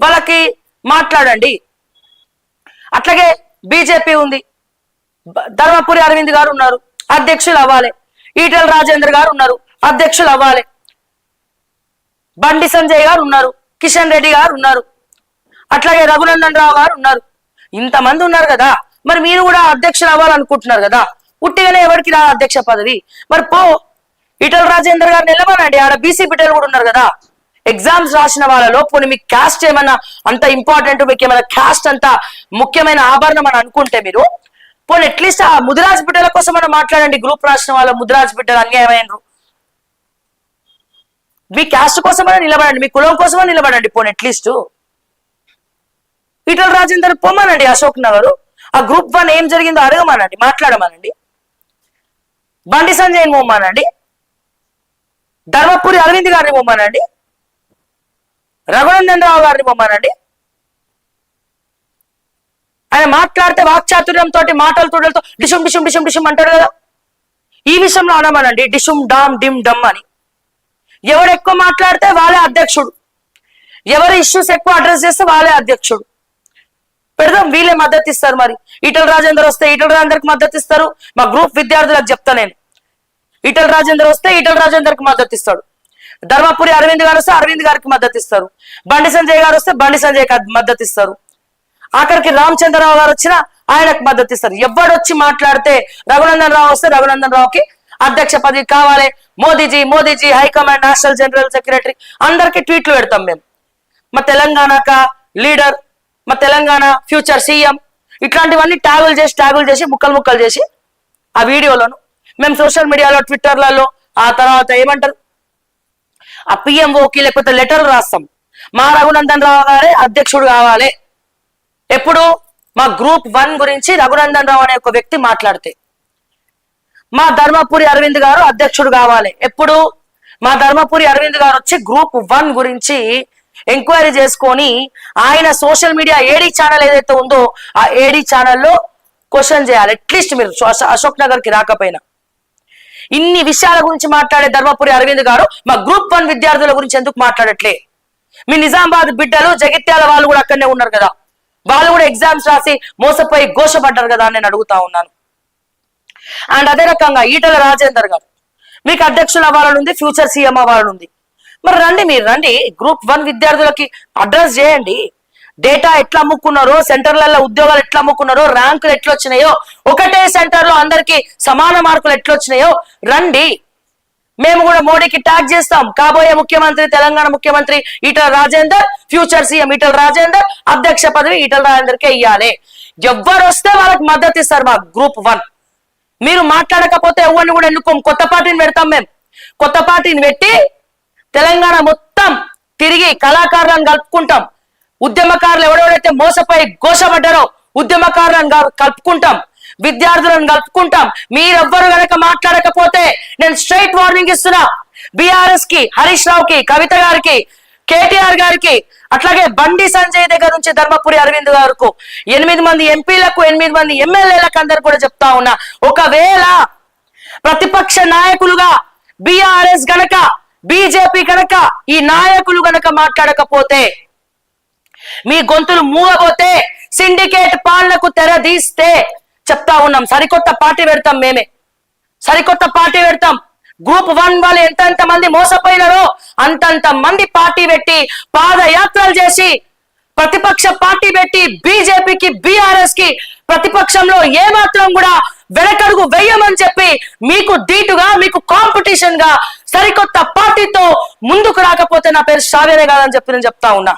వాళ్ళకి మాట్లాడండి. అట్లాగే బీజేపీ ఉంది, ధర్మపురి అరవింద్ గారు ఉన్నారు, అధ్యక్షులు అవ్వాలి. ఈటెల రాజేందర్ గారు ఉన్నారు, అధ్యక్షులు అవ్వాలి. బండి సంజయ్ గారు ఉన్నారు, కిషన్ రెడ్డి గారు ఉన్నారు, అట్లాగే రఘునందన్ రావు గారు ఉన్నారు. ఇంతమంది ఉన్నారు కదా, మరి మీరు కూడా అధ్యక్షులు అవ్వాలనుకుంటున్నారు కదా, ఉట్టిగానే ఎవరికి రా అధ్యక్ష పదవి? మరి ఈటెల రాజేందర్ గారు నిలబడండి. ఆడ బీసీ బిడ్డలు కూడా ఉన్నారు కదా, ఎగ్జామ్స్ రాసిన వాళ్ళలో. పోనీ మీకు క్యాస్ట్ ఏమన్నా అంత ఇంపార్టెంట్, మీకు ఏమైనా క్యాస్ట్ అంత ముఖ్యమైన ఆభరణం అని అనుకుంటే మీరు పోనీ అట్లీస్ట్ ఆ ముదిరాజ్ బిడ్డల కోసం మనం మాట్లాడండి. గ్రూప్ రాసిన వాళ్ళ ముదిరాజ్ బిడ్డలు అన్యాయమైనరు, మీ క్యాస్ట్ కోసమైనా నిలబడండి, మీ కులం కోసమైనా నిలబడండి. పోనీ అట్లీస్ట్ ఈటెల రాజేందర్ పొమ్మనండి అశోక్ నగర్, ఆ గ్రూప్ 1 ఏం జరిగిందో అడగమానండి, మాట్లాడమానండి. బండి సంజయ్ పొమ్మనండి, ధర్మపురి అరవింద్ గారిని పొమ్మనండి, రఘునందన్ రావు గారిని పొమ్మనండి. ఆయన మాట్లాడితే వాక్చాతుర్యంతో మాటల తోటలతో డిషుమ్ డిషుమ్ డిషుమ్ డిషుమ్ అంటాడు కదా, ఈ విషయంలో అనమానండి డిషుమ్ డామ్ డిమ్ డమ్ అని. ఎవరు ఎక్కువ మాట్లాడితే వాళ్ళే అధ్యక్షుడు, ఎవరు ఇష్యూస్ ఎక్కువ అడ్రస్ చేస్తే వాళ్ళే అధ్యక్షుడు. పెడదాం, వీళ్ళే మద్దతు ఇస్తారు. మరి ఈటెల రాజేందర్ వస్తే ఈటెల రాజేందర్కి మద్దతు ఇస్తారు. మా గ్రూప్ విద్యార్థులకు చెప్తా నేను, ఈటెల రాజేందర్ వస్తే ఈటెల రాజేందర్కి మద్దతు ఇస్తాడు. ధర్మపురి అరవింద్ గారు వస్తే అరవింద్ గారికి మద్దతు ఇస్తారు. బండి సంజయ్ గారు వస్తే బండి సంజయ్ మద్దతు ఇస్తారు. ఆఖరికి రామచంద్రరావు గారు వచ్చినా ఆయనకు మద్దతు ఇస్తారు. ఎవడు వచ్చి మాట్లాడితే రఘునందన్ రావు వస్తే రఘునందన్ రావుకి అధ్యక్ష పదవి కావాలి. Modiji Modiji high command national general secretary అందరికి ట్వీట్లు పెడతాం మేము. మా తెలంగాణ లీడర్, మా తెలంగాణ ఫ్యూచర్ సీఎం, ఇట్లాంటివన్నీ ట్యాగులు చేసి ముక్కలు ముక్కలు చేసి ఆ వీడియోలను మేము సోషల్ మీడియాలో ట్విట్టర్లలో ఆ తర్వాత ఏమంటారు ఆ పిఎంఓకి లేకపోతే లెటర్ రాస్తాం. మా రఘునందన్ రావు గారే అధ్యక్షుడు కావాలి. ఎప్పుడు మా గ్రూప్ 1 గురించి రఘునందన్ రావు అనే ఒక వ్యక్తి మాట్లాడితే మా ధర్మపురి అరవింద్ గారు అధ్యక్షుడు కావాలి. ఎప్పుడు మా ధర్మపురి అరవింద్ గారు వచ్చి గ్రూప్ 1 గురించి ఎంక్వైరీ చేసుకొని ఆయన సోషల్ మీడియా ఏడీ ఛానల్ ఏదైతే ఉందో ఆ ఏడీ ఛానల్లో క్వశ్చన్ చేయాలి. అట్లీస్ట్ మీరు అశోక్ నగర్ కి రాకపోయినా ఇన్ని విషయాల గురించి మాట్లాడే ధర్మపురి అరవింద్ గారు మా గ్రూప్ 1 విద్యార్థుల గురించి ఎందుకు మాట్లాడట్లే? మీ నిజామాబాద్ బిడ్డలు జగిత్యాల వాళ్ళు కూడా అక్కడనే ఉన్నారు కదా, వాళ్ళు కూడా ఎగ్జామ్స్ రాసి మోసపోయి ఘోషపడ్డారు కదా అని నేను అడుగుతా ఉన్నాను. అండ్ అదే రకంగా ఈటెల రాజేందర్ గారు మీకు అధ్యక్షులు అవ్వాలనుంది, ఫ్యూచర్ సీఎం అవ్వాలనుంది. మరి రండి, మీరు రండి, గ్రూప్ 1 విద్యార్థులకి అడ్రస్ చేయండి. డేటా ఎట్లా అమ్ముకున్నారో, సెంటర్లలో ఉద్యోగాలు ఎట్లా అమ్ముకున్నారో, ర్యాంకులు ఎట్లా వచ్చినాయో, ఒకటే సెంటర్ లో అందరికి సమాన మార్కులు ఎట్లా వచ్చినాయో రండి. మేము కూడా మోడీకి ట్యాగ్ చేస్తాం. కాబోయే ముఖ్యమంత్రి తెలంగాణ ముఖ్యమంత్రి ఈటెల రాజేందర్, ఫ్యూచర్ సీఎం ఈటెల రాజేందర్, అధ్యక్ష పదవి ఈటెల రాజేందర్కే ఇయ్యాలి. ఎవ్వరు వస్తే వాళ్ళకి మద్దతు ఇస్తారు మా గ్రూప్ 1. మీరు మాట్లాడకపోతే ఎవరిని కూడా ఎన్నుకోం, కొత్త పార్టీని పెడతాం. మేము కొత్త పార్టీని పెట్టి తెలంగాణ మొత్తం తిరిగి కళాకారులను కలుపుకుంటాం. ఉద్యమకారులు ఎవరెవరైతే మోసపోయి ఘోషపడ్డారో ఉద్యమకారులను కలుపుకుంటాం, విద్యార్థులను కలుపుకుంటాం. మీరెవ్వరు గనక మాట్లాడకపోతే నేను స్ట్రైట్ వార్నింగ్ ఇస్తున్నా. బీఆర్ఎస్ కి, హరీష్ రావుకి, కవిత గారికి, కేటీఆర్ గారికి, అట్లాగే బండి సంజయ్ దగ్గర నుంచి ధర్మపురి అరవింద్ గారికి 8 మంది ఎంపీలకు 8 మంది ఎమ్మెల్యేలకు అందరు కూడా చెప్తా ఉన్నా, ఒకవేళ ప్రతిపక్ష నాయకులుగా బీఆర్ఎస్ గనక బీజేపీ గనక ఈ నాయకులు గనక మాట్లాడకపోతే, మీ గొంతులు మూగబోతే, సిండికేట్ పాలనకు తెరదీస్తే చెప్తా ఉన్నాం, సరికొత్త పార్టీ పెడతాం. మేమే సరికొత్త పార్టీ పెడతాం. గ్రూప్ 1 వాళ్ళు ఎంత మంది మోసపోయినారో అంతంత మంది పార్టీ పెట్టి పాదయాత్రలు చేసి ప్రతిపక్ష పార్టీ పెట్టి బీజేపీకి, బీఆర్ఎస్ కి ప్రతిపక్షంలో ఏమాత్రం కూడా వెనకడుగు వెయ్యమని చెప్పి మీకు ధీటుగా, మీకు కాంపిటీషన్ గా సరికొత్త పార్టీతో ముందుకు రాకపోతే నా పేరు శ్రావ్యనే కాదని చెప్పి నేను చెప్తా ఉన్నా.